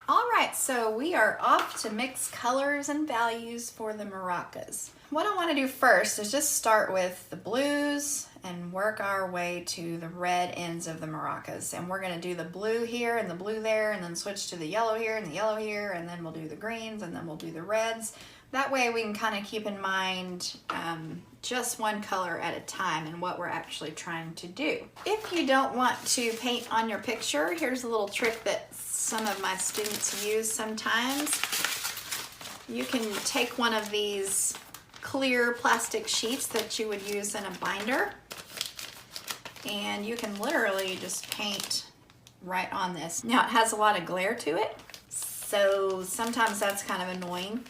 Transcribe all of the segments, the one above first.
All right, so we are off to mix colors and values for the maracas. What I want to do first is just start with the blues and work our way to the red ends of the maracas. And we're going to do the blue here and the blue there, and then switch to the yellow here and the yellow here, and then we'll do the greens, and then we'll do the reds. That way we can kind of keep in mind just one color at a time and what we're actually trying to do. If you don't want to paint on your picture, here's a little trick that some of my students use sometimes. You can take one of these clear plastic sheets that you would use in a binder, and you can literally just paint right on this. Now it has a lot of glare to it, so sometimes that's kind of annoying.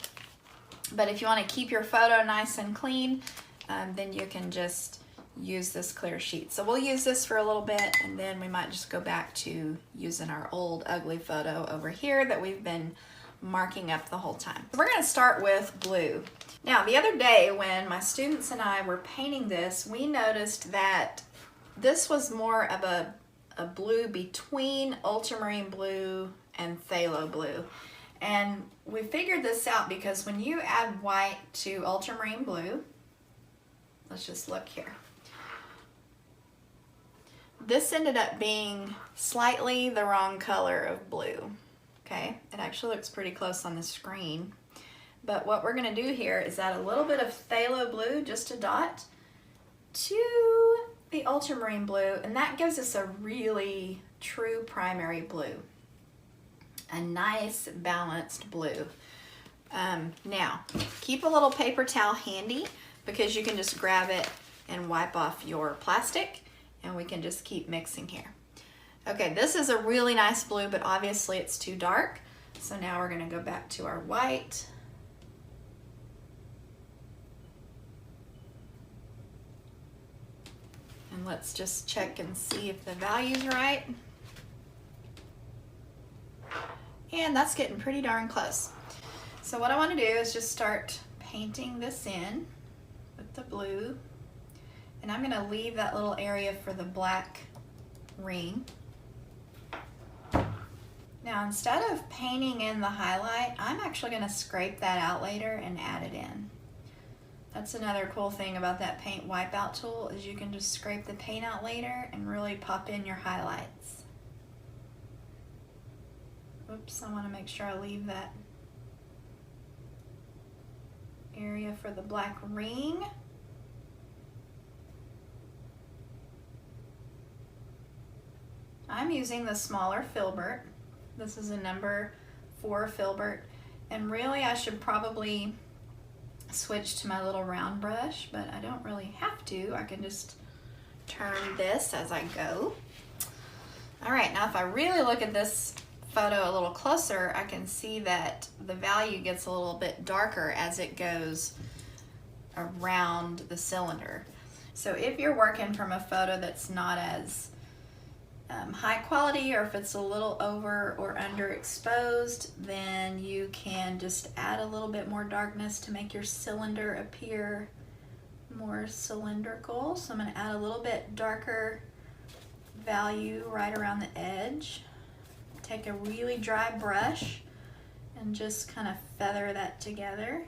But if you want to keep your photo nice and clean, then you can just use this clear sheet. So we'll use this for a little bit, and then we might just go back to using our old ugly photo over here that we've been marking up the whole time. So we're going to start with blue. Now the other day when my students and I were painting this, we noticed that this was more of a blue between ultramarine blue and phthalo blue. And we figured this out because when you add white to ultramarine blue, let's just look here. This ended up being slightly the wrong color of blue, okay? It actually looks pretty close on the screen. But what we're gonna do here is add a little bit of phthalo blue, just a dot, to the ultramarine blue, and that gives us a really true primary blue. A nice balanced blue. Now, keep a little paper towel handy because you can just grab it and wipe off your plastic, and we can just keep mixing here. Okay, this is a really nice blue, but obviously it's too dark. So now we're gonna go back to our white. And let's just check and see if the value's right. And that's getting pretty darn close. So what I want to do is just start painting this in with the blue. And I'm going to leave that little area for the black ring. Now instead of painting in the highlight, I'm actually going to scrape that out later and add it in. That's another cool thing about that paint wipeout tool, is you can just scrape the paint out later and really pop in your highlights. Oops, I want to make sure I leave that area for the black ring. I'm using the smaller filbert. This is a number 4 filbert, and really I should probably switch to my little round brush, but I don't really have to. I can just turn this as I go. All right, now if I really look at this photo a little closer, I can see that the value gets a little bit darker as it goes around the cylinder. So if you're working from a photo that's not as high quality, or if it's a little over or underexposed, then you can just add a little bit more darkness to make your cylinder appear more cylindrical. So I'm going to add a little bit darker value right around the edge. Take a really dry brush and just kind of feather that together.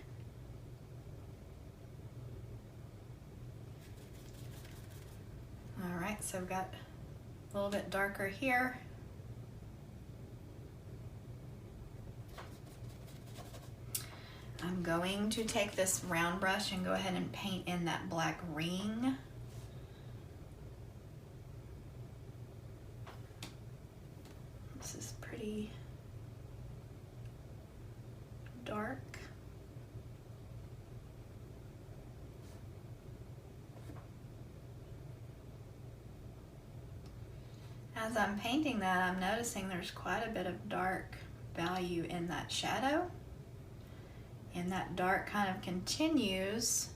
All right, so I've got a little bit darker here. I'm going to take this round brush and go ahead and paint in that black ring. This is pretty dark. As I'm painting that, I'm noticing there's quite a bit of dark value in that shadow. And that dark kind of continues.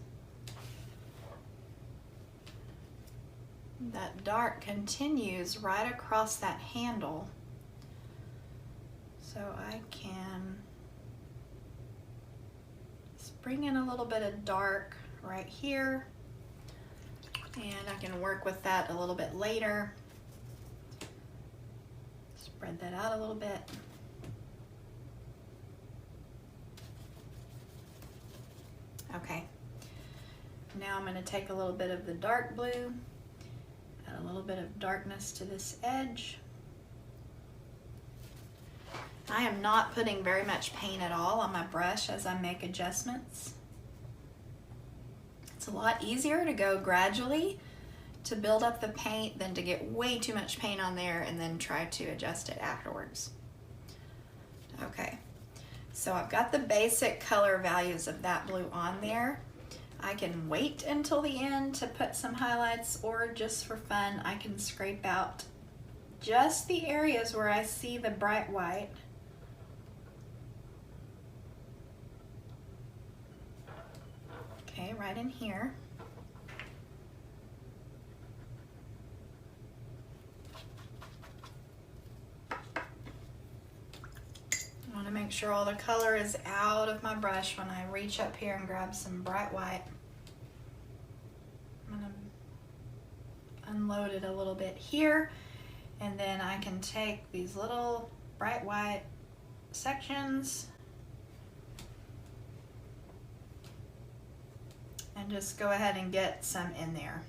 That dark continues right across that handle. So I can just bring in a little bit of dark right here. And I can work with that a little bit later. Spread that out a little bit. Okay, now I'm going to take a little bit of the dark blue, add a little bit of darkness to this edge. I am not putting very much paint at all on my brush as I make adjustments. It's a lot easier to go gradually to build up the paint than to get way too much paint on there and then try to adjust it afterwards. Okay, so I've got the basic color values of that blue on there. I can wait until the end to put some highlights, or just for fun, I can scrape out just the areas where I see the bright white. Okay, right in here. I want to make sure all the color is out of my brush when I reach up here and grab some bright white. I'm going to unload it a little bit here, and then I can take these little bright white sections and just go ahead and get some in there.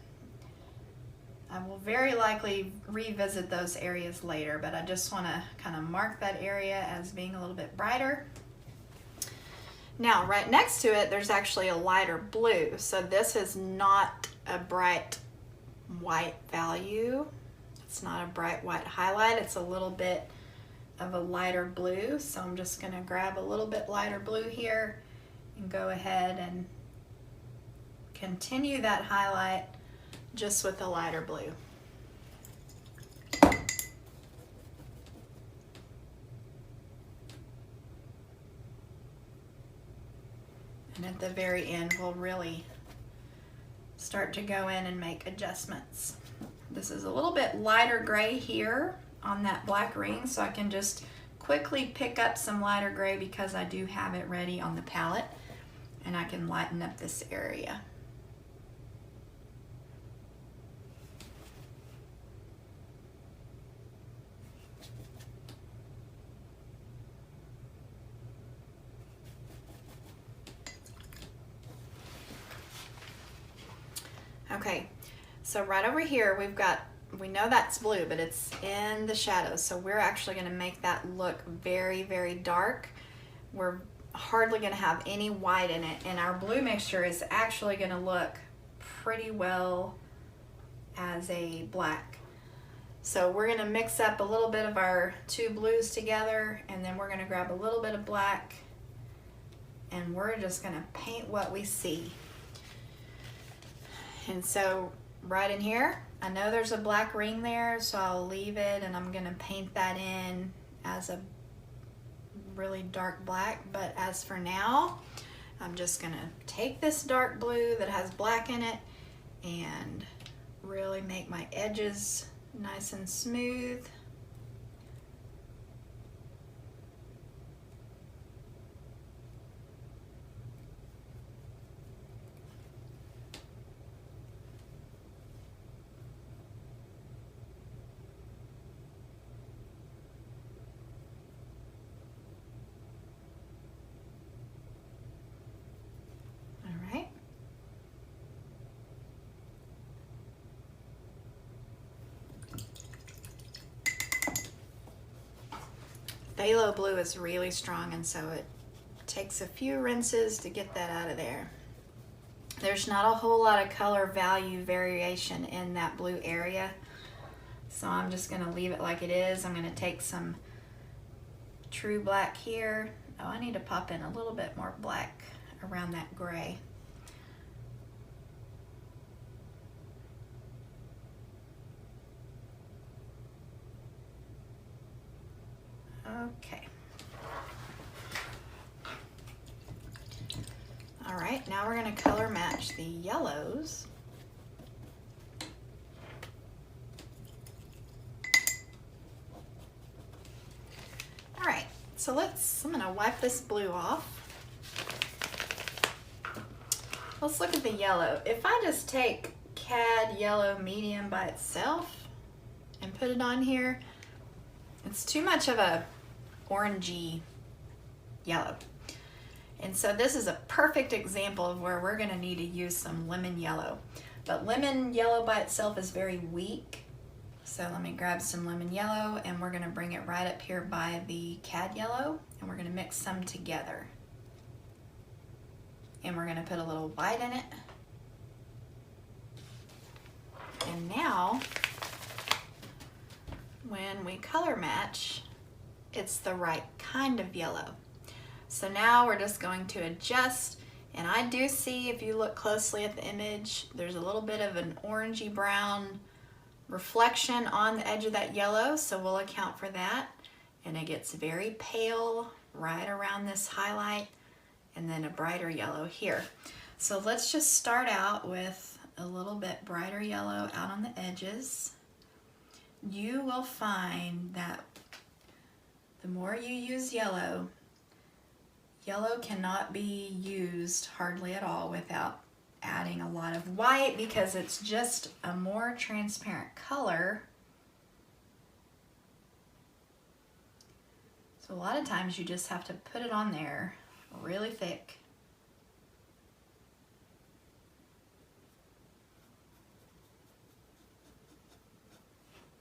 I will very likely revisit those areas later, but I just want to kind of mark that area as being a little bit brighter. Now, right next to it, there's actually a lighter blue. So this is not a bright white value. It's not a bright white highlight. It's a little bit of a lighter blue. So I'm just going to grab a little bit lighter blue here and go ahead and continue that highlight just with a lighter blue. And at the very end, we'll really start to go in and make adjustments. This is a little bit lighter gray here on that black ring, so I can just quickly pick up some lighter gray because I do have it ready on the palette, and I can lighten up this area. Okay, so right over here we know that's blue, but it's in the shadows, so we're actually going to make that look very, very dark. We're hardly going to have any white in it, and our blue mixture is actually going to look pretty well as a black. So we're going to mix up a little bit of our two blues together, and then we're going to grab a little bit of black, and we're just going to paint what we see. And so right in here, I know there's a black ring there, so I'll leave it, and I'm going to paint that in as a really dark black. But as for now, I'm just going to take this dark blue that has black in it and really make my edges nice and smooth. Phthalo blue is really strong, and so it takes a few rinses to get that out of there. There's not a whole lot of color value variation in that blue area, so I'm just going to leave it like it is. I'm going to take some true black here. Oh, I need to pop in a little bit more black around that gray. Okay. All right, now we're going to color match the yellows. All right, so I'm going to wipe this blue off. Let's look at the yellow. If I just take CAD yellow medium by itself and put it on here, it's too much of a orangey yellow. And so this is a perfect example of where we're gonna need to use some lemon yellow. But lemon yellow by itself is very weak. So let me grab some lemon yellow and we're gonna bring it right up here by the cad yellow and we're gonna mix some together. And we're gonna put a little white in it. And now, when we color match, it's the right kind of yellow. So now we're just going to adjust, and I do see, if you look closely at the image, there's a little bit of an orangey brown reflection on the edge of that yellow, so we'll account for that. And it gets very pale right around this highlight, and then a brighter yellow here. So let's just start out with a little bit brighter yellow out on the edges. You will find that the more you use yellow, yellow cannot be used hardly at all without adding a lot of white because it's just a more transparent color. So a lot of times you just have to put it on there really thick.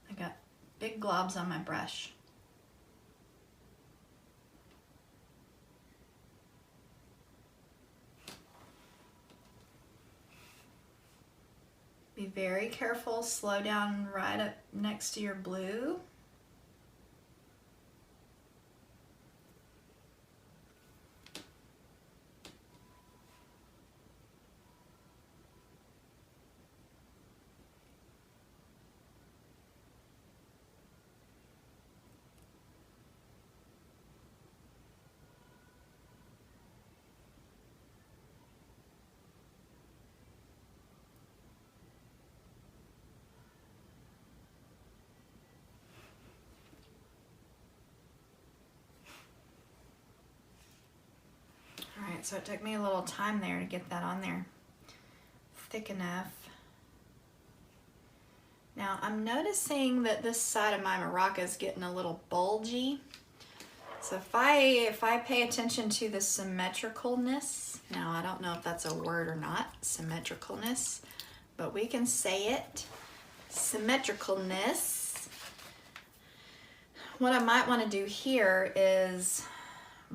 I got big globs on my brush. Be very careful, slow down right up next to your blue. So it took me a little time there to get that on there thick enough. Now I'm noticing that this side of my maraca is getting a little bulgy. So if I pay attention to the symmetricalness, now I don't know if that's a word or not, symmetricalness, but we can say it, symmetricalness. What I might want to do here is,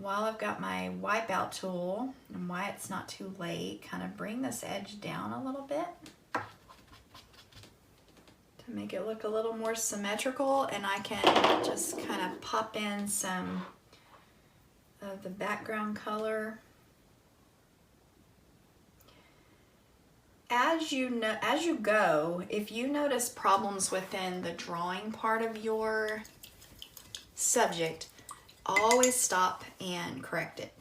while I've got my wipeout tool, and why it's not too late, kind of bring this edge down a little bit to make it look a little more symmetrical, and I can just kind of pop in some of the background color. As you go, if you notice problems within the drawing part of your subject, always stop and correct it.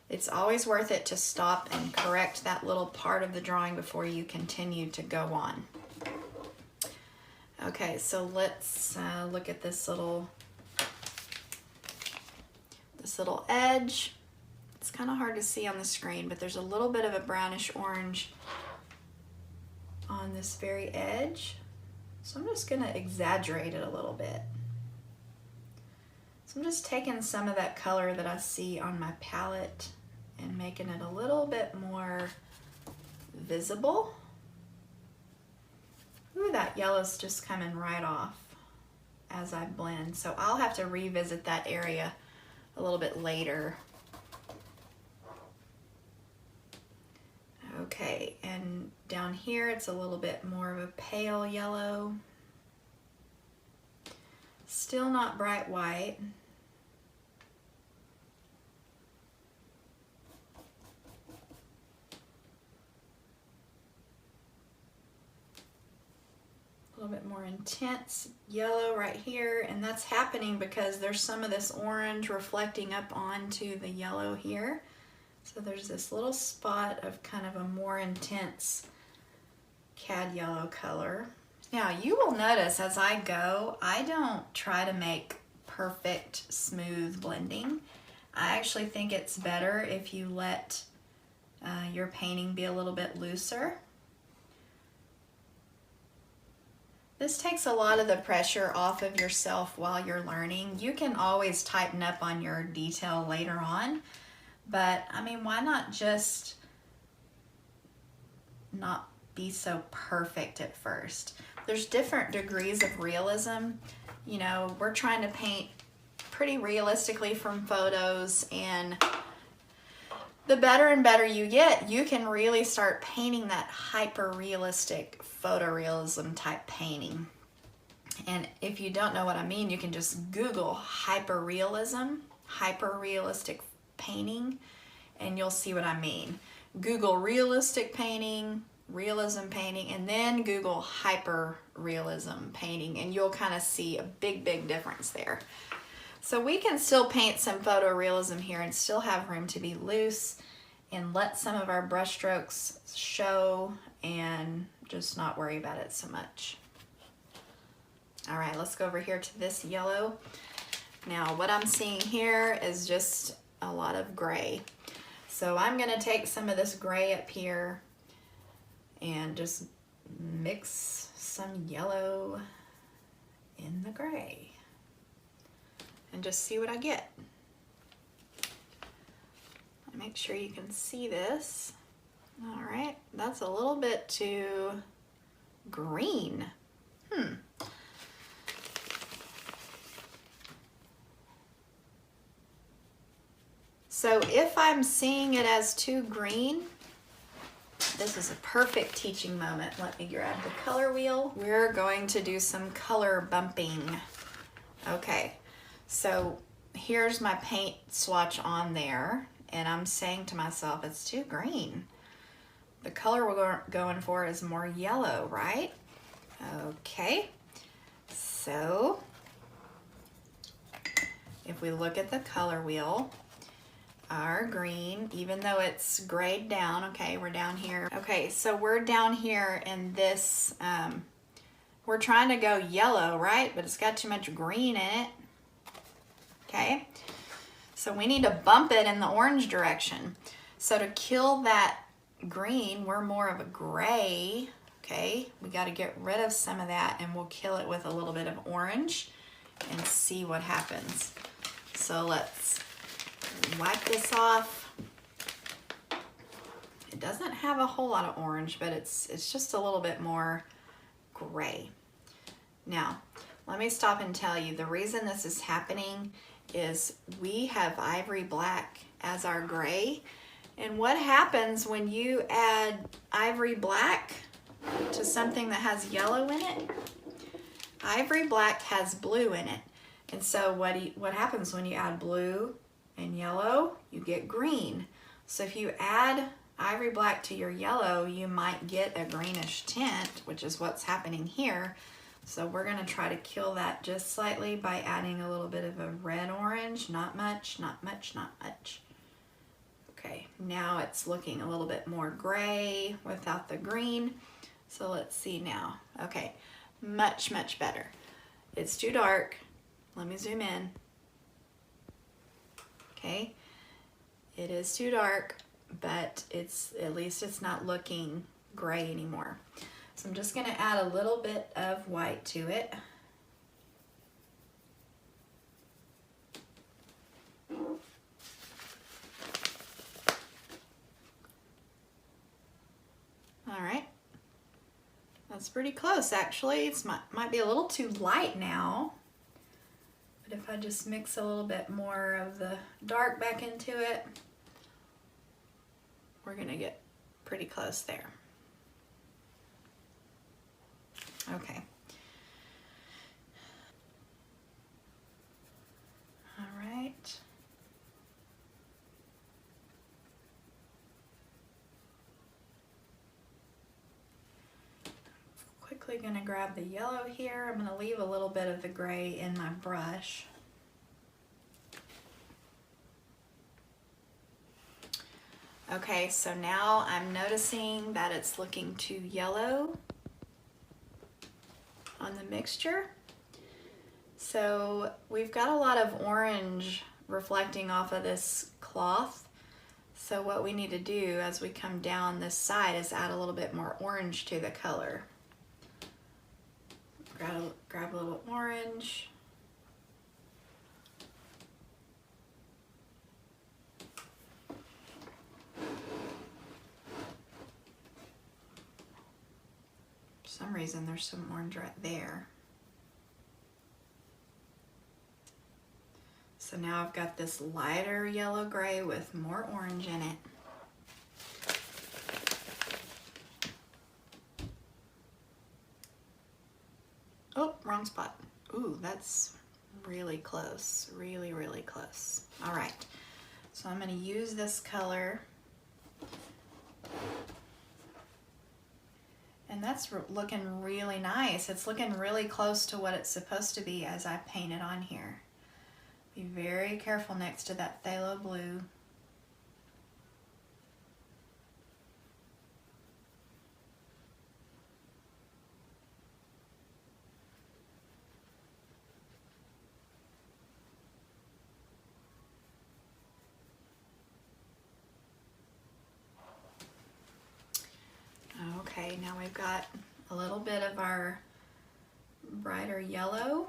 It's always worth it to stop and correct that little part of the drawing before you continue to go on. Okay, so let's look at this little edge. It's kind of hard to see on the screen, but there's a little bit of a brownish orange on this very edge. So I'm just gonna exaggerate it a little bit. So I'm just taking some of that color that I see on my palette and making it a little bit more visible. Ooh, that yellow's just coming right off as I blend. So I'll have to revisit that area a little bit later. Okay, and down here it's a little bit more of a pale yellow. Still not bright white. A little bit more intense yellow right here, and that's happening because there's some of this orange reflecting up onto the yellow here. So there's this little spot of kind of a more intense cad yellow color. Now you will notice as I go, I don't try to make perfect smooth blending. I actually think it's better if you let your painting be a little bit looser. This takes a lot of the pressure off of yourself while you're learning. You can always tighten up on your detail later on, But I mean, why not just not be so perfect at first? There's different degrees of realism. You know, we're trying to paint pretty realistically from photos, and the better and better you get, you can really start painting that hyper realistic photorealism type painting. And if you don't know what I mean, you can just Google hyper realistic painting, and you'll see what I mean. Google realistic painting, realism painting, and then Google hyper realism painting, and you'll kind of see a big difference there. So we can still paint some photorealism here and still have room to be loose and let some of our brush strokes show and just not worry about it so much. All right, let's go over here to this yellow. Now what I'm seeing here is just a lot of gray. So I'm gonna take some of this gray up here and just mix some yellow in the gray and just see what I get. Make sure you can see this. All right, that's a little bit too green. So if I'm seeing it as too green, this is a perfect teaching moment. Let me grab the color wheel. We're going to do some color bumping. Okay, so here's my paint swatch on there, and I'm saying to myself, it's too green. The color we're going for is more yellow, right? Okay, so if we look at the color wheel, our green, even though it's grayed down, okay, we're down here. Okay, so we're down here in this, we're trying to go yellow, right? But it's got too much green in it, okay? So we need to bump it in the orange direction. So to kill that green, we're more of a gray, okay? We gotta get rid of some of that, and we'll kill it with a little bit of orange and see what happens. So let's wipe this off. It doesn't have a whole lot of orange, but it's just a little bit more gray. Now, let me stop and tell you, the reason this is happening is we have ivory black as our gray. And what happens when you add ivory black to something that has yellow in it? Ivory black has blue in it. And so what happens when you add blue and yellow? You get green. So if you add ivory black to your yellow, you might get a greenish tint, which is what's happening here. So we're gonna try to kill that just slightly by adding a little bit of a red orange, not much, not much, not much. Okay, now it's looking a little bit more gray without the green. So let's see now. Okay, much better. It's too dark. Let me zoom in. Okay, it is too dark, but at least it's not looking gray anymore. So I'm just gonna add a little bit of white to it. All right, that's pretty close actually. It might be a little too light now, but if I just mix a little bit more of the dark back into it, we're gonna get pretty close there. Okay. All right. Quickly gonna grab the yellow here. I'm gonna leave a little bit of the gray in my brush. Okay, so now I'm noticing that it's looking too yellow on the mixture. So we've got a lot of orange reflecting off of this cloth. So what we need to do as we come down this side is add a little bit more orange to the color. Grab a little orange. reason there's some orange right there. So now I've got this lighter yellow gray with more orange in it. Oh, wrong spot. Ooh, that's really close, really, really close. All right, so I'm gonna use this color. And that's looking really nice. It's looking really close to what it's supposed to be as I paint it on here. Be very careful next to that phthalo blue. Okay, now we've got a little bit of our brighter yellow.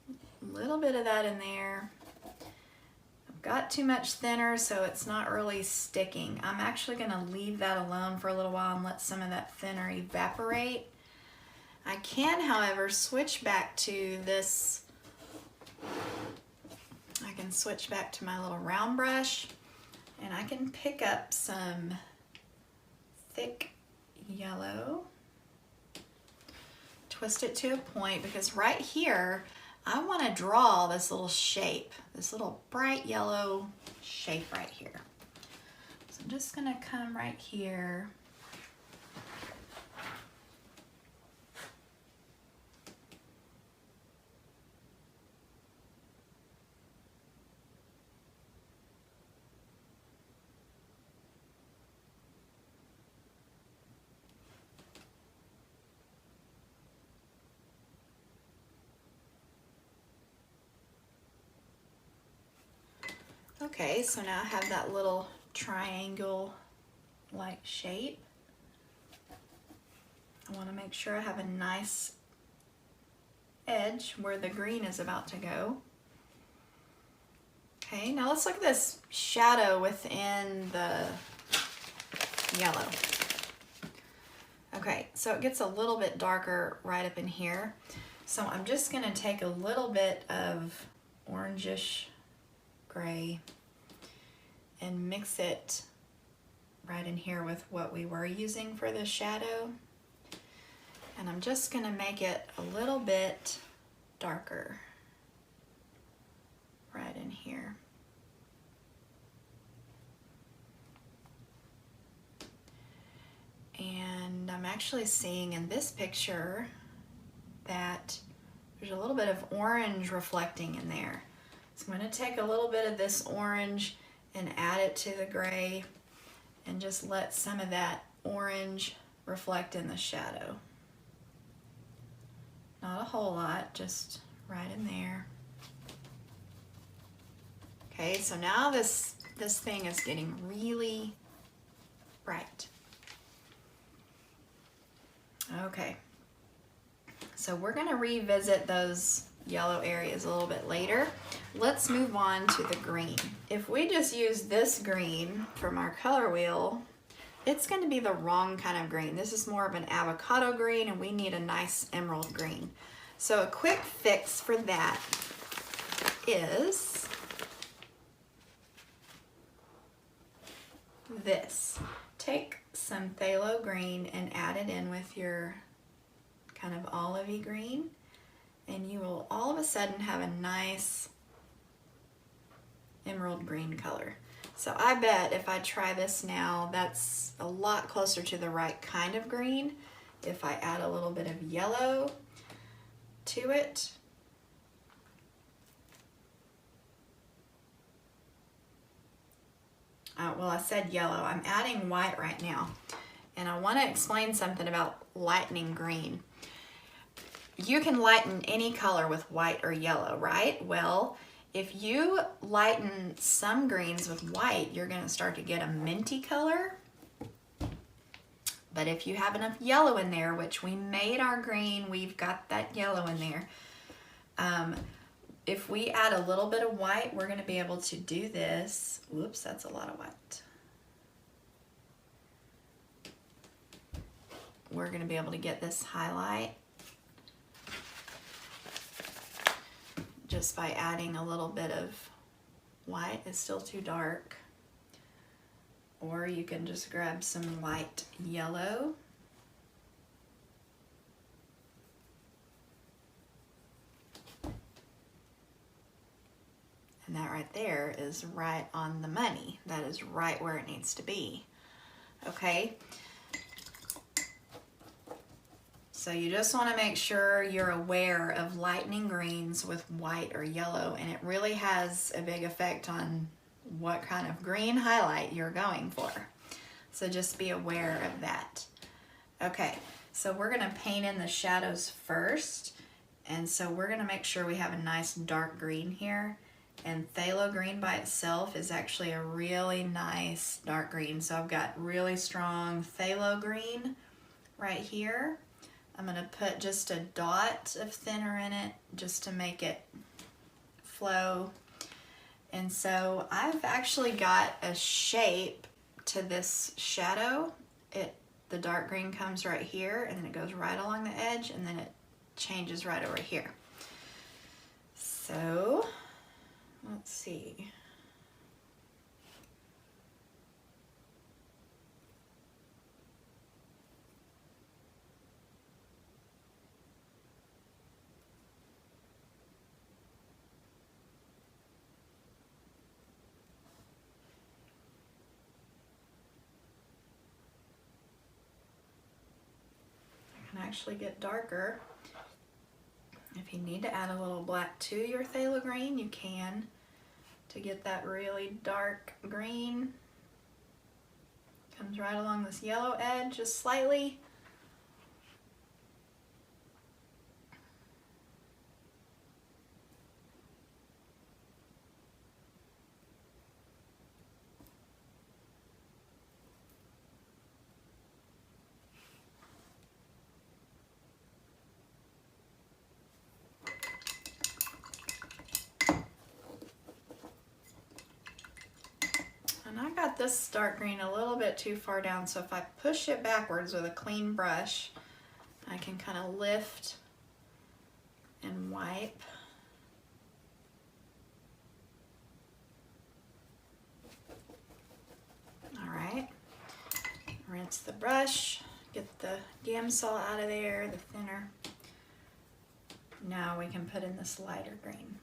A little bit of that in there. I've got too much thinner, so it's not really sticking. I'm actually going to leave that alone for a little while and let some of that thinner evaporate. I can, however, switch back to this. I can switch back to my little round brush, and I can pick up some thick yellow, twist it to a point, because right here I want to draw this little shape, this little bright yellow shape right here. So I'm just going to come right here . Okay, so now I have that little triangle-like shape. I want to make sure I have a nice edge where the green is about to go. Okay, now let's look at this shadow within the yellow. Okay, so it gets a little bit darker right up in here. So I'm just going to take a little bit of orangish gray and mix it right in here with what we were using for the shadow. And I'm just going to make it a little bit darker right in here. And I'm actually seeing in this picture that there's a little bit of orange reflecting in there. So I'm going to take a little bit of this orange and add it to the gray and just let some of that orange reflect in the shadow. Not a whole lot, just right in there. Okay, so now this thing is getting really bright. Okay, so we're going to revisit those yellow areas a little bit later. Let's move on to the green. If we just use this green from our color wheel, it's going to be the wrong kind of green. This is more of an avocado green, and we need a nice emerald green. So a quick fix for that is this. Take some phthalo green and add it in with your kind of olivey green, and you will all of a sudden have a nice emerald green color. So I bet if I try this now, that's a lot closer to the right kind of green if I add a little bit of yellow to it. Well, I said yellow. I'm adding white right now. And I want to explain something about lightening green. You can lighten any color with white or yellow, right? Well, if you lighten some greens with white, you're going to start to get a minty color. But if you have enough yellow in there, which we made our green, we've got that yellow in there. If we add a little bit of white, we're going to be able to do this. Whoops, that's a lot of white. we're going to be able to get this highlight just by adding a little bit of white. It's still too dark. Or you can just grab some light yellow. And that right there is right on the money. That is right where it needs to be. Okay? So you just want to make sure you're aware of lightning greens with white or yellow, and it really has a big effect on what kind of green highlight you're going for. So just be aware of that. Okay, so we're going to paint in the shadows first, and so we're going to make sure we have a nice dark green here. And phthalo green by itself is actually a really nice dark green. So I've got really strong phthalo green right here. I'm going to put just a dot of thinner in it just to make it flow. And so I've actually got a shape to this shadow. The dark green comes right here, and then it goes right along the edge, and then it changes right over here. So let's see. I can actually get darker. If you need to add a little black to your phthalo green, you can, to get that really dark green. Comes right along this yellow edge just slightly. And I got this dark green a little bit too far down, so if I push it backwards with a clean brush, I can kind of lift and wipe. All right, rinse the brush, get the Gamsol out of there, the thinner. Now we can put in this lighter green.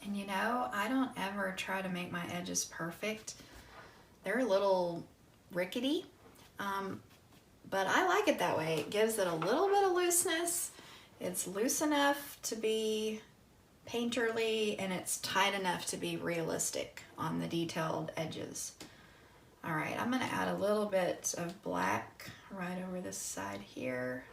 And you know, I don't ever try to make my edges perfect. They're a little rickety, but I like it that way. It gives it a little bit of looseness. It's loose enough to be painterly, and it's tight enough to be realistic on the detailed edges. All right, I'm gonna add a little bit of black right over this side here.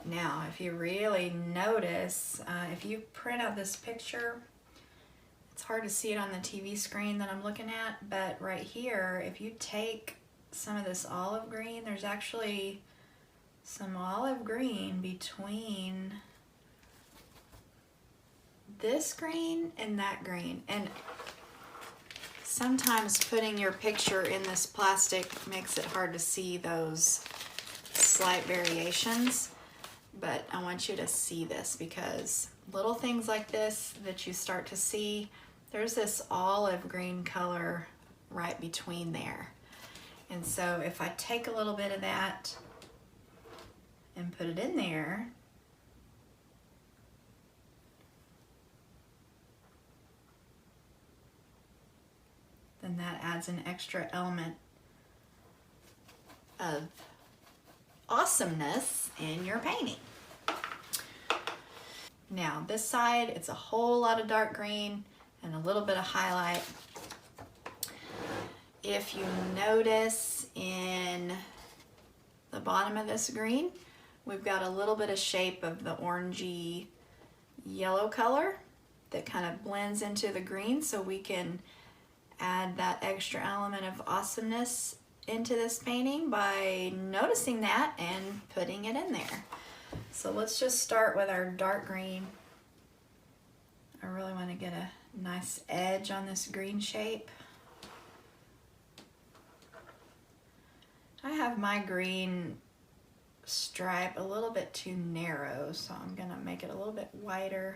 Now, if you really notice, if you print out this picture, it's hard to see it on the TV screen that I'm looking at, but right here, if you take some of this olive green, there's actually some olive green between this green and that green. And sometimes putting your picture in this plastic makes it hard to see those slight variations. But I want you to see this, because little things like this that you start to see, there's this olive green color right between there. And so if I take a little bit of that and put it in there, then that adds an extra element of awesomeness in your painting. Now this side, it's a whole lot of dark green and a little bit of highlight. If you notice in the bottom of this green, we've got a little bit of shape of the orangey yellow color that kind of blends into the green, so we can add that extra element of awesomeness into this painting by noticing that and putting it in there. So let's just start with our dark green. I really want to get a nice edge on this green shape. I have my green stripe a little bit too narrow, so I'm gonna make it a little bit wider.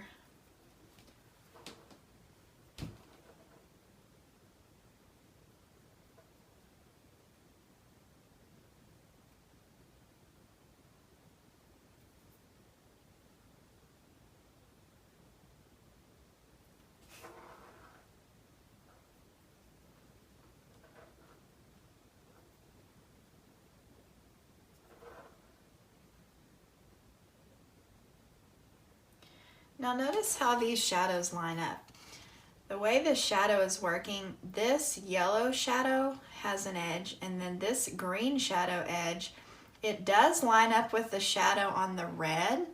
Now notice how these shadows line up. The way this shadow is working, this yellow shadow has an edge, and then this green shadow edge, it does line up with the shadow on the red,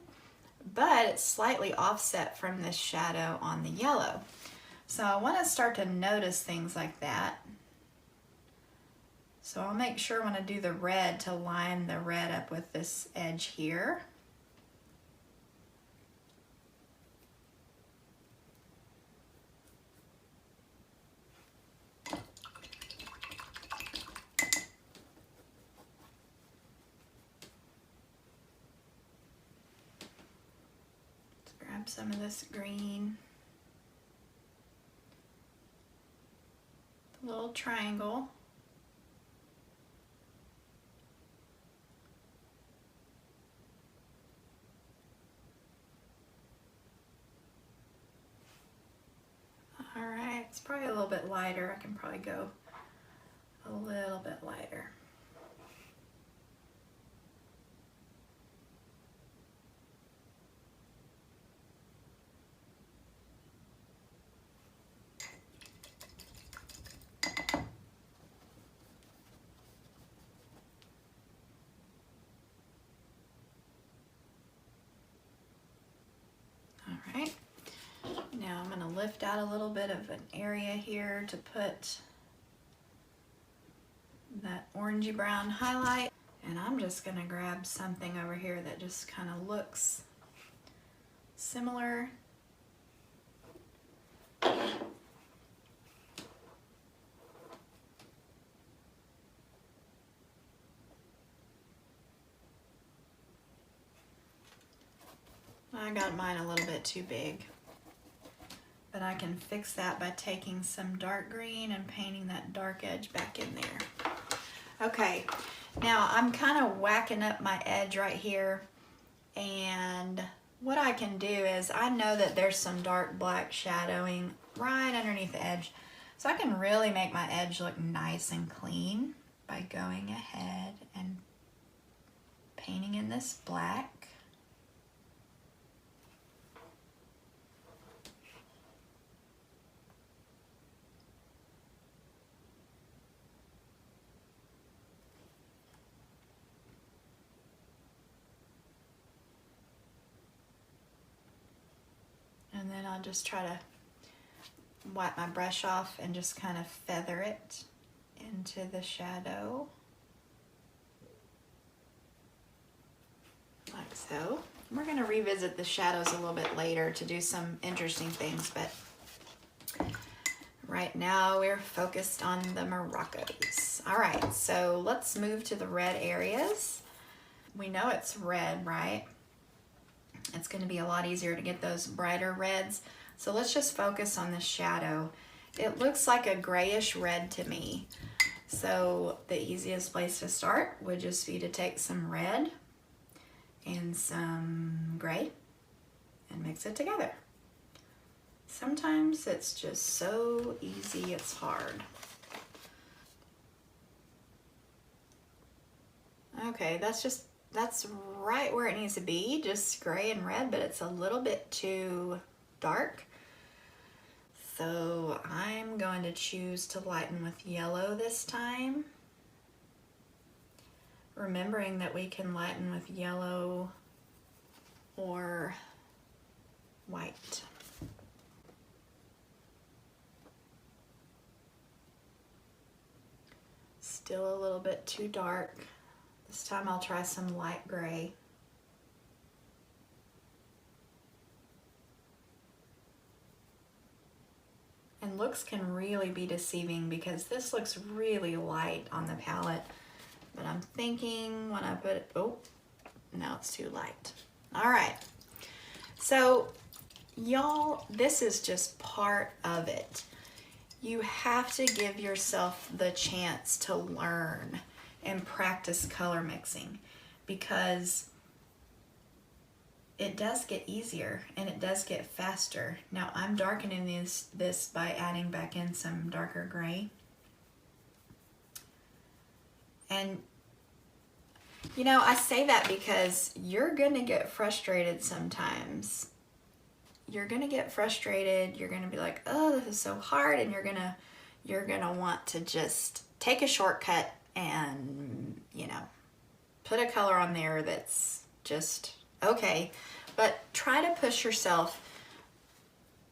but it's slightly offset from this shadow on the yellow. So I want to start to notice things like that. So I'll make sure when I do the red to line the red up with this edge here. Some of this green, the little triangle. All right, it's probably a little bit lighter. I can probably go a little bit lighter. Now I'm going to lift out a little bit of an area here to put that orangey brown highlight, and I'm just going to grab something over here that just kind of looks similar. I got mine a little bit too big, but I can fix that by taking some dark green and painting that dark edge back in there. Okay, now I'm kind of whacking up my edge right here, and what I can do is I know that there's some dark black shadowing right underneath the edge, so I can really make my edge look nice and clean by going ahead and painting in this black. And then I'll just try to wipe my brush off and just kind of feather it into the shadow, like so. We're going to revisit the shadows a little bit later to do some interesting things, but right now we're focused on the Moroccos. All right, so let's move to the red areas. We know it's red, right? It's going to be a lot easier to get those brighter reds. So let's just focus on the shadow. It looks like a grayish red to me. So the easiest place to start would just be to take some red and some gray and mix it together. Sometimes it's just so easy, it's hard. Okay, that's right where it needs to be, just gray and red, but it's a little bit too dark. So I'm going to choose to lighten with yellow this time. Remembering that we can lighten with yellow or white. Still a little bit too dark. This time I'll try some light gray. And looks can really be deceiving because this looks really light on the palette. But I'm thinking when I put it, oh, now it's too light. All right. So y'all, this is just part of it. You have to give yourself the chance to learn and practice color mixing, because it does get easier and it does get faster. Now I'm darkening this by adding back in some darker gray. And you know, I say that because you're gonna get frustrated sometimes. You're gonna get frustrated, you're gonna be like, oh, this is so hard, and you're gonna want to just take a shortcut and, you know, put a color on there that's just okay. But try to push yourself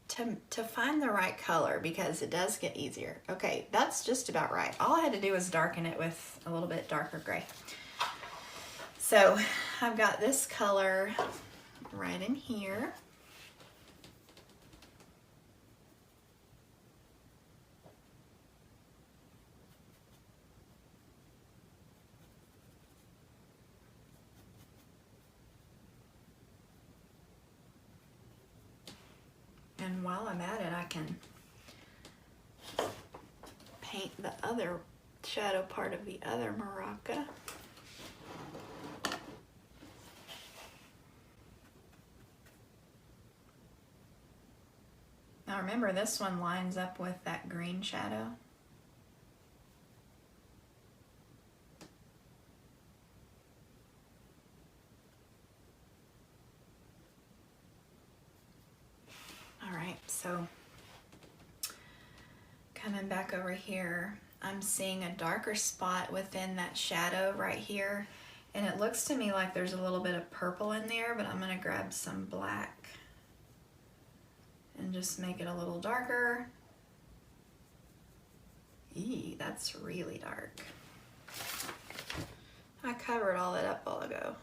to find the right color, because it does get easier. Okay, that's just about right. All I had to do was darken it with a little bit darker gray. So I've got this color right in here. And while I'm at it, I can paint the other shadow part of the other maraca. Now remember, this one lines up with that green shadow. All right, so coming back over here, I'm seeing a darker spot within that shadow right here. And it looks to me like there's a little bit of purple in there, but I'm gonna grab some black and just make it a little darker. Eee, that's really dark. I covered all that up a while ago.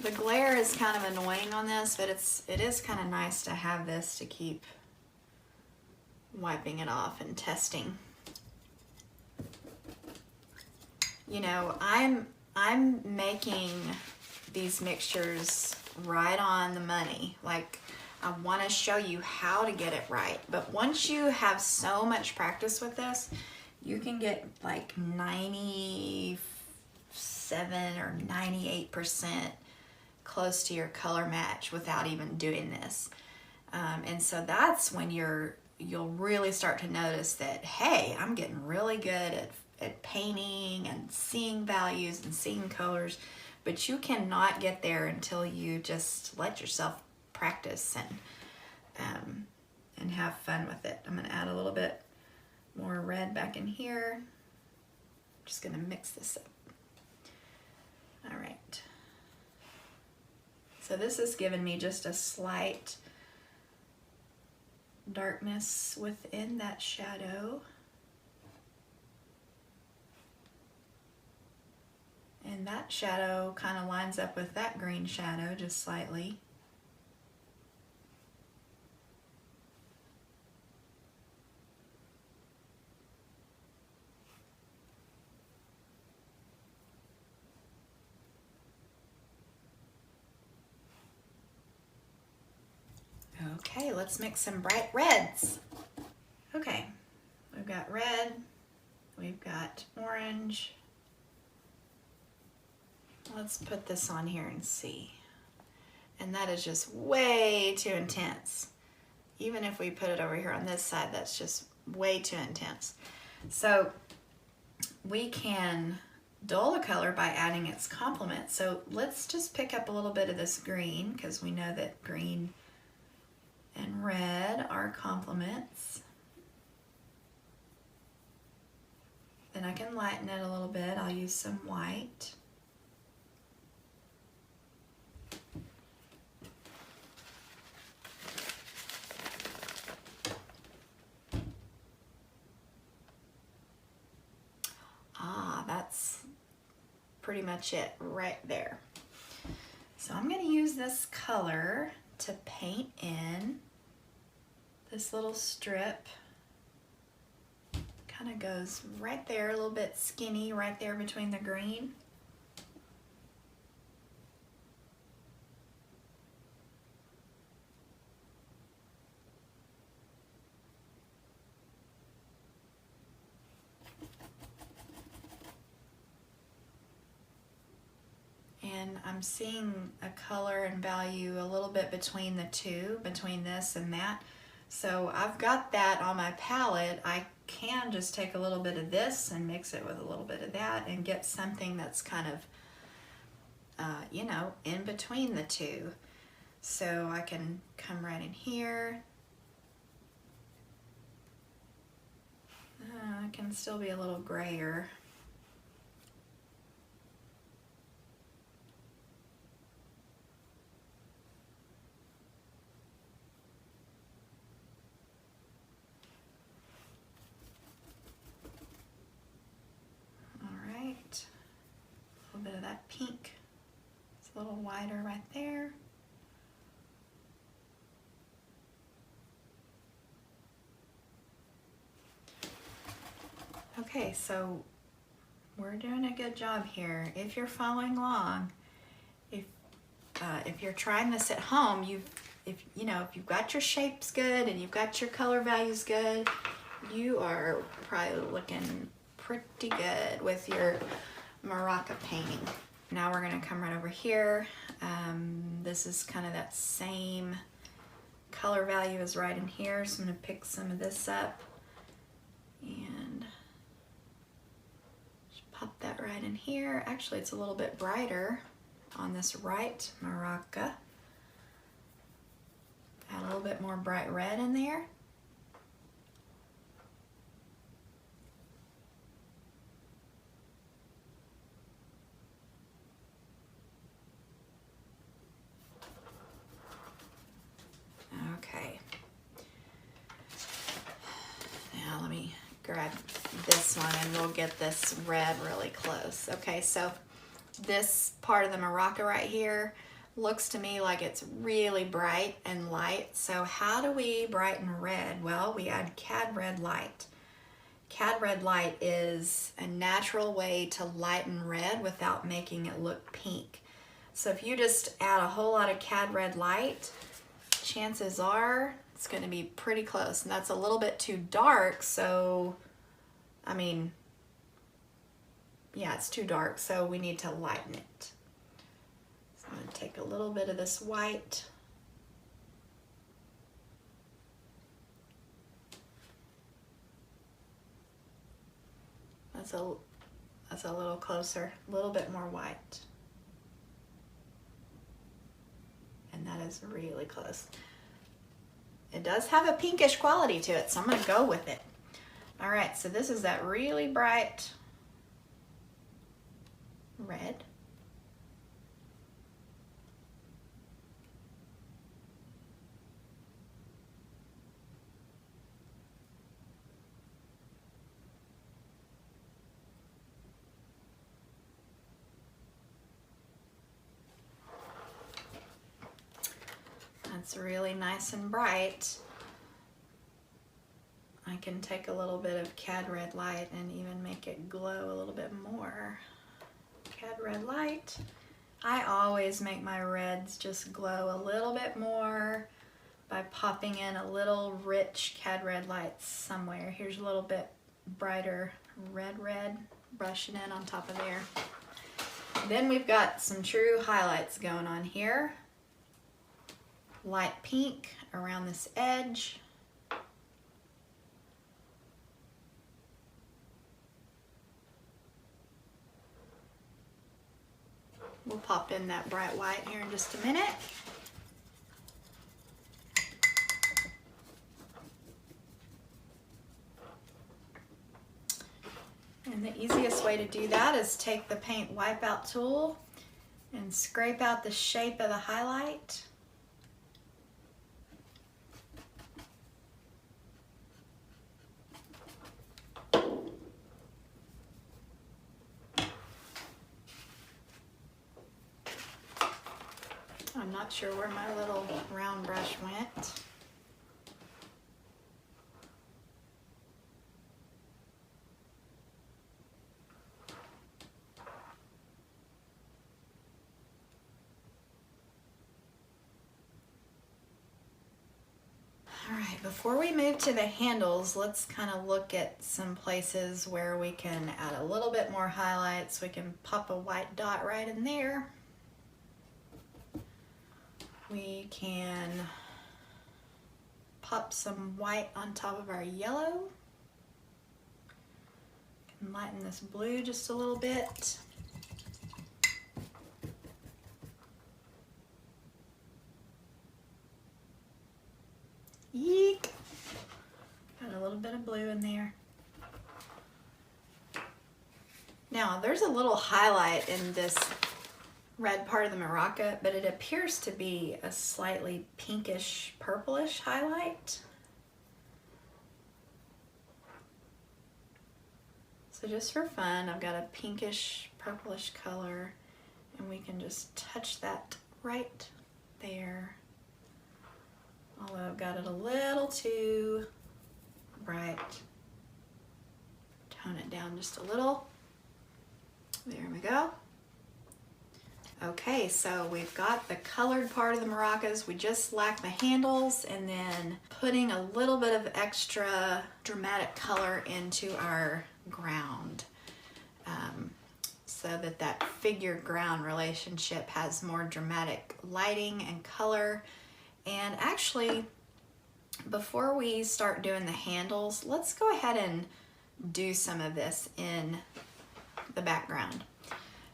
The glare is kind of annoying on this, but it is kind of nice to have this to keep wiping it off and testing. You know, I'm making these mixtures right on the money. Like, I want to show you how to get it right. But once you have so much practice with this, you can get like 97 or 98% close to your color match without even doing this. And so that's when you'll really start to notice that, hey, I'm getting really good at painting and seeing values and seeing colors. But you cannot get there until you just let yourself practice and have fun with it. I'm going to add a little bit more red back in here. Just going to mix this up. All right. So this is giving me just a slight darkness within that shadow. And that shadow kind of lines up with that green shadow just slightly. Okay, let's mix some bright reds. Okay, we've got red, we've got orange. Let's put this on here and see. And that is just way too intense. even if we put it over here on this side, that's just way too intense. So we can dull a color by adding its complement. So let's just pick up a little bit of this green, because we know that green and red are complements. Then I can lighten it a little bit. I'll use some white. That's pretty much it right there. So I'm going to use this color to paint in this little strip. Kind of goes right there, a little bit skinny right there between the green. And I'm seeing a color and value a little bit between the two, between this and that. So I've got that on my palette. I can just take a little bit of this and mix it with a little bit of that and get something that's kind of, you know, in between the two. So I can come right in here. It can still be a little grayer. A little bit of that pink. It's a little wider right there. Okay, so we're doing a good job here. If you're following along, if you're trying this at home, if you've got your shapes good and you've got your color values good, you are probably looking pretty good with your Maraca painting. Now we're going to come right over here. This is kind of that same color value as right in here, so I'm going to pick some of this up and just pop that right in here. Actually, it's a little bit brighter on this right Maraca. Add a little bit more bright red in there. Okay. Now let me grab this one and we'll get this red really close. Okay, so this part of the Maraca right here looks to me like it's really bright and light. So how do we brighten red? Well, we add Cad Red Light. Cad Red Light is a natural way to lighten red without making it look pink. So if you just add a whole lot of Cad Red Light, chances are it's going to be pretty close. And that's a little bit too dark, so I mean, yeah, it's too dark, so we need to lighten it. So I'm going to take a little bit of this white. That's a little closer, a little bit more white. And that is really close. It does have a pinkish quality to it, so I'm going to go with it. All right, so this is that really bright red. That's really nice and bright. I can take a little bit of Cad Red Light and even make it glow a little bit more. Cad Red Light. I always make my reds just glow a little bit more by popping in a little rich Cad Red Light somewhere. Here's a little bit brighter red, brushing in on top of there. Then we've got some true highlights going on here. light pink around this edge. We'll pop in that bright white here in just a minute. And the easiest way to do that is take the paint wipeout tool and scrape out the shape of the highlight. I'm not sure where my little round brush went. All right, before we move to the handles, let's kind of look at some places where we can add a little bit more highlights. We can pop a white dot right in there. We can pop some white on top of our yellow. Can lighten this blue just a little bit. Yeek! Got a little bit of blue in there. Now, there's a little highlight in this red part of the maraca, but it appears to be a slightly pinkish purplish highlight. So just for fun, I've got a pinkish purplish color, and we can just touch that right there. Although I've got it a little too bright. Tone it down just a little. There we go. Okay, so we've got the colored part of the maracas. We just lack the handles, and then putting a little bit of extra dramatic color into our ground so that that figure ground relationship has more dramatic lighting and color. And actually, before we start doing the handles, let's go ahead and do some of this in the background.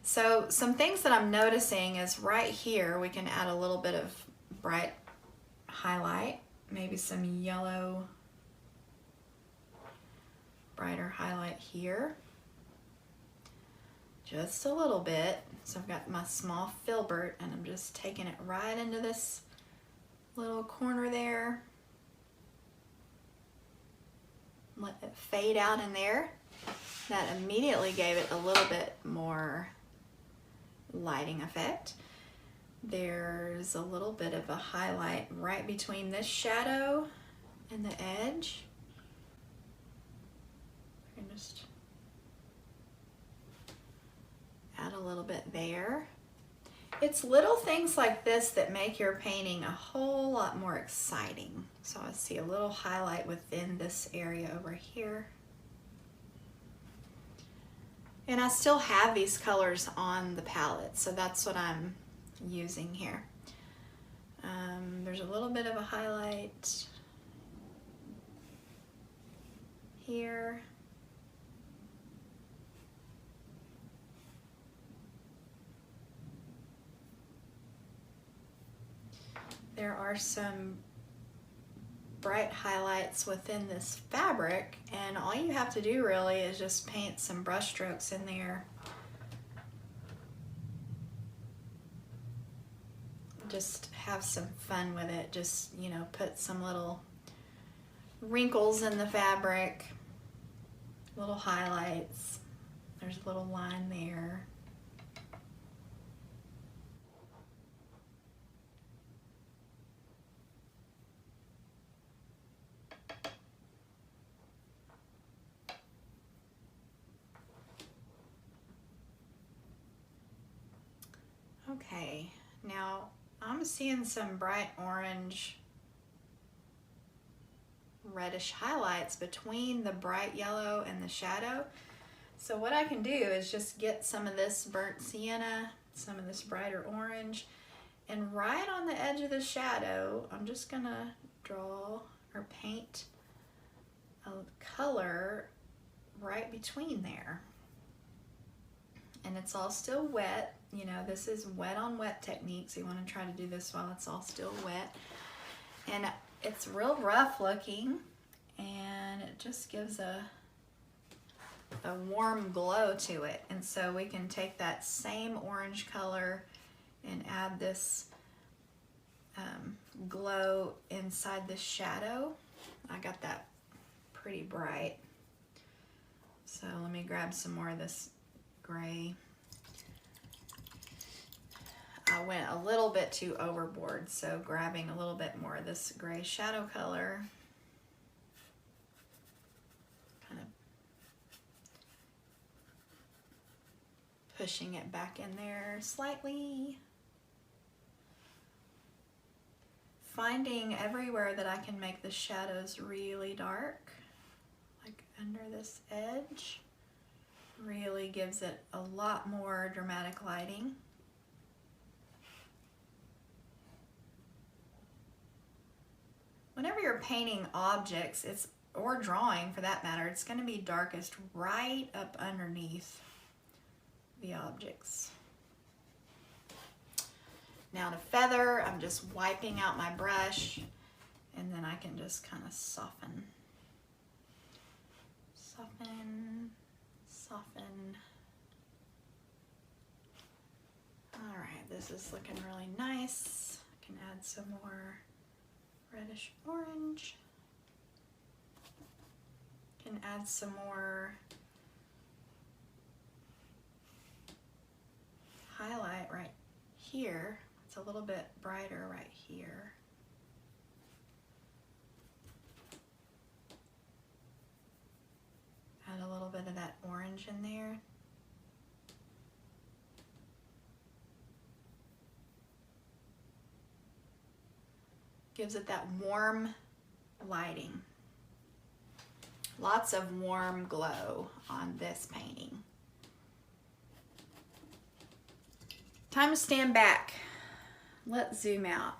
So some things that I'm noticing is right here, we can add a little bit of bright highlight, maybe some yellow, brighter highlight here. Just a little bit. So I've got my small filbert, and I'm just taking it right into this little corner there. Let it fade out in there. That immediately gave it a little bit more lighting effect. There's a little bit of a highlight right between this shadow and the edge. I can just add a little bit there. It's little things like this that make your painting a whole lot more exciting. So I see a little highlight within this area over here. And I still have these colors on the palette, so that's what I'm using here. There's a little bit of a highlight here. There are some bright highlights within this fabric, and all you have to do really is just paint some brush strokes in there. Just have some fun with it. Just, you know, put some little wrinkles in the fabric, little highlights. There's a little line there. Okay, now I'm seeing some bright orange reddish highlights between the bright yellow and the shadow. So what I can do is just get some of this burnt sienna, some of this brighter orange, And right on the edge of the shadow, I'm just gonna draw or paint a color right between there. And it's all still wet. You know, this is wet on wet technique, so you want to try to do this while it's all still wet. And it's real rough looking, and it just gives a warm glow to it. And so we can take that same orange color and add this glow inside the shadow. I got that pretty bright. So let me grab some more of this gray. I went a little bit too overboard, so grabbing a little bit more of this gray shadow color, kind of pushing it back in there slightly. Finding everywhere that I can make the shadows really dark, like under this edge, really gives it a lot more dramatic lighting. Whenever you're painting objects, or drawing for that matter, it's going to be darkest right up underneath the objects. Now to feather, I'm just wiping out my brush, and then I can just kind of soften. Soften, soften. All right, this is looking really nice. I can add some more reddish orange. Can add some more highlight right here. It's a little bit brighter right here. Add a little bit of that orange in there. Gives it that warm lighting. Lots of warm glow on this painting. Time to stand back. Let's zoom out.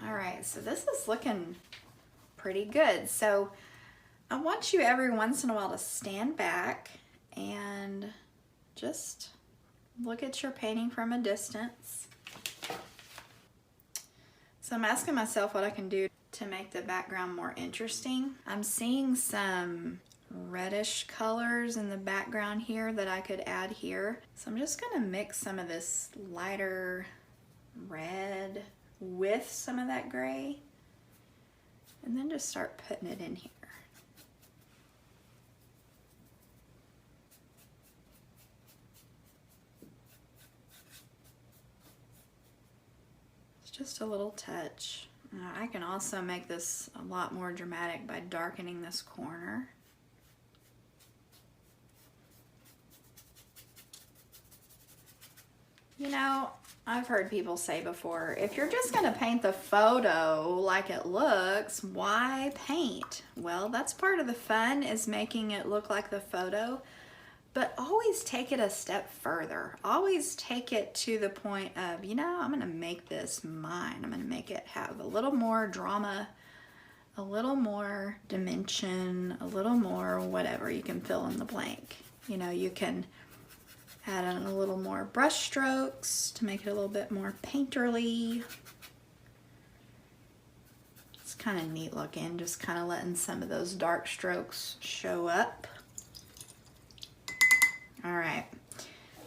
All right, so this is looking pretty good. So I want you every once in a while to stand back and just look at your painting from a distance. So I'm asking myself what I can do to make the background more interesting. I'm seeing some reddish colors in the background here that I could add here. So I'm just gonna mix some of this lighter red with some of that gray, and then just start putting it in here. It's just a little touch. I can also make this a lot more dramatic by darkening this corner. You know, I've heard people say before, if you're just gonna paint the photo like it looks, why paint? Well, that's part of the fun, is making it look like the photo, but always take it a step further. Always take it to the point of, you know, I'm gonna make this mine. I'm gonna make it have a little more drama, a little more dimension, a little more whatever. You can fill in the blank. You know, you can add in a little more brush strokes to make it a little bit more painterly. It's kind of neat looking, just kind of letting some of those dark strokes show up. All right,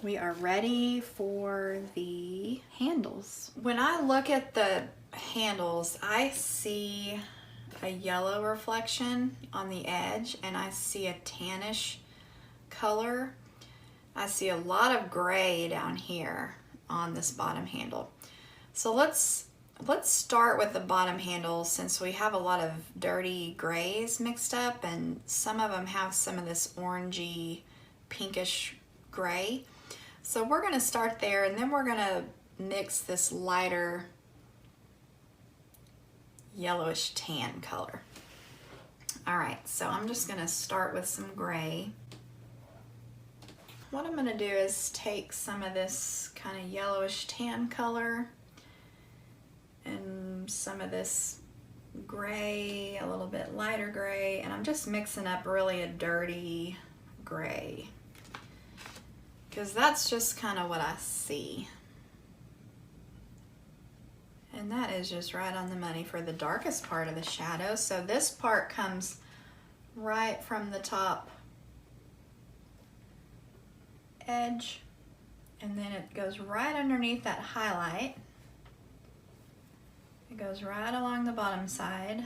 we are ready for the handles. When I look at the handles, I see a yellow reflection on the edge, and I see a tannish color. I see a lot of gray down here on this bottom handle. So let's start with the bottom handle, since we have a lot of dirty grays mixed up, and some of them have some of this orangey pinkish gray. So we're going to start there, and then we're going to mix this lighter yellowish tan color. All right, so I'm just going to start with some gray. what I'm gonna do is take some of this kind of yellowish tan color and some of this gray, a little bit lighter gray, and I'm just mixing up really a dirty gray, because that's just kind of what I see. And that is just right on the money for the darkest part of the shadow. So this part comes right from the top edge, and then it goes right underneath that highlight. It goes right along the bottom side.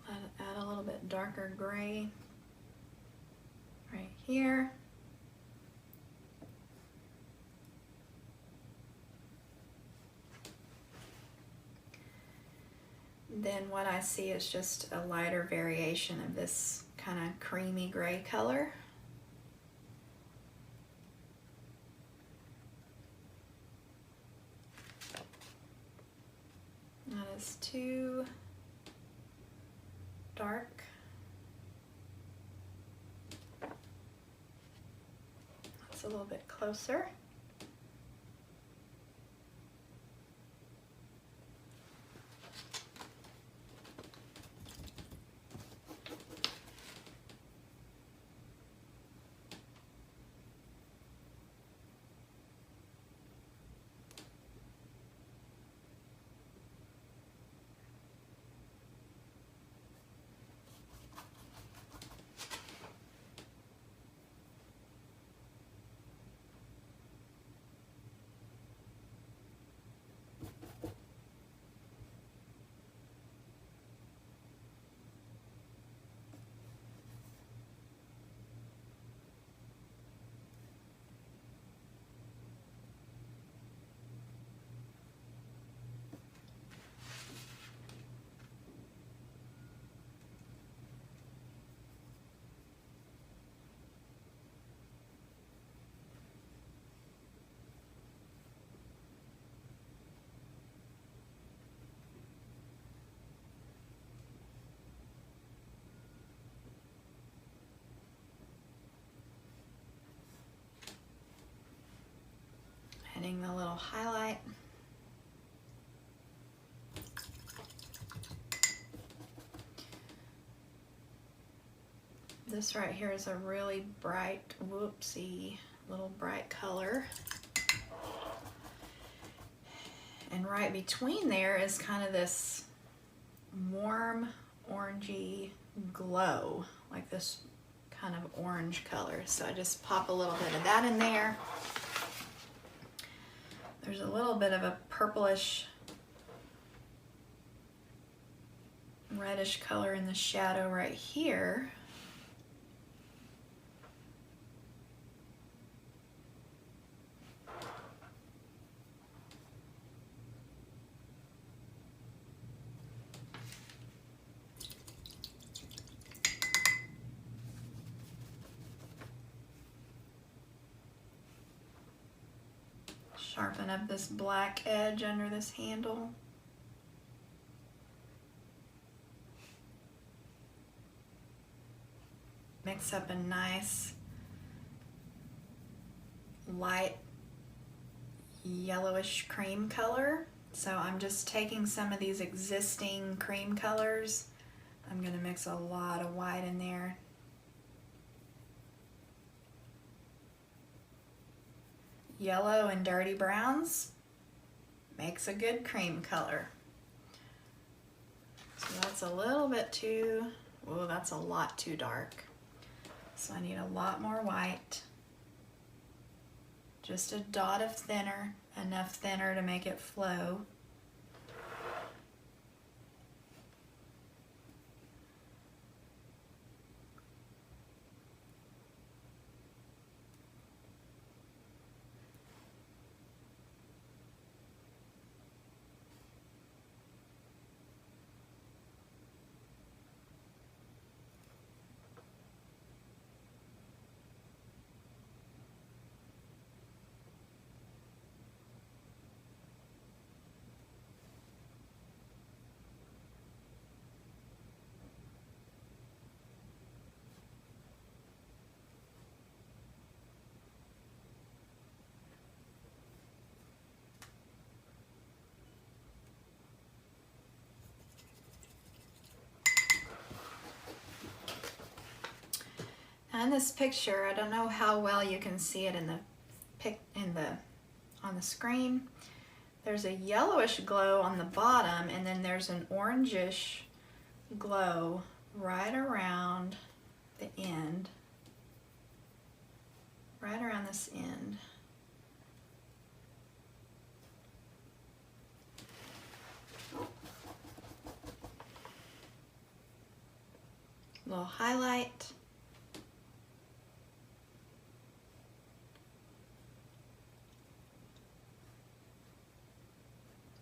Add a little bit darker gray right here. Then what I see is just a lighter variation of this kind of creamy gray color. That is too dark. That's a little bit closer. Adding the little highlight. This right here is a really bright, whoopsie, little bright color. And right between there is kind of this warm, orangey glow, like this kind of orange color. So I just pop a little bit of that in there. There's a little bit of a purplish, reddish color in the shadow right here. Sharpen up this black edge under this handle. Mix up a nice light yellowish cream color. So I'm just taking some of these existing cream colors. I'm going to mix a lot of white in there. Yellow and dirty browns makes a good cream color. So that's a little bit too, oh, that's a lot too dark. So I need a lot more white. Just a dot of thinner, enough thinner to make it flow. In this picture, I don't know how well you can see it on the screen. There's a yellowish glow on the bottom, and then there's an orangish glow right around the end, right around this end. Little highlight.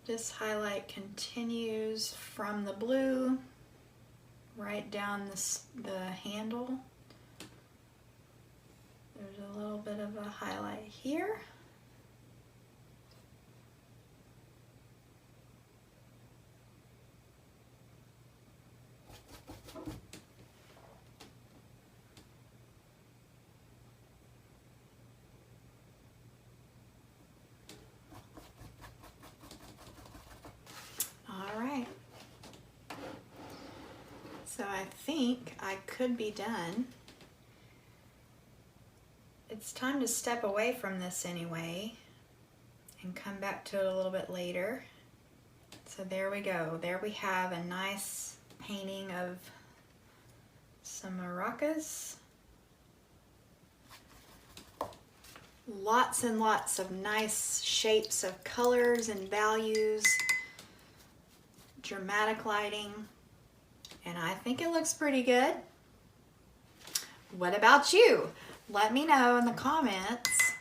This highlight continues from the blue right down the handle. There's a little bit of a highlight here. So I think I could be done. It's time to step away from this anyway and come back to it a little bit later. So there we go. There we have a nice painting of some maracas. Lots and lots of nice shapes of colors and values, dramatic lighting. And I think it looks pretty good. What about you? Let me know in the comments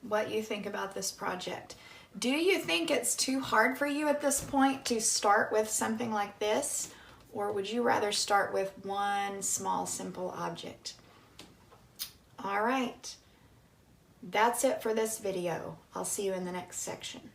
what you think about this project. Do you think it's too hard for you at this point to start with something like this? Or would you rather start with one small, simple object? All right, that's it for this video. I'll see you in the next section.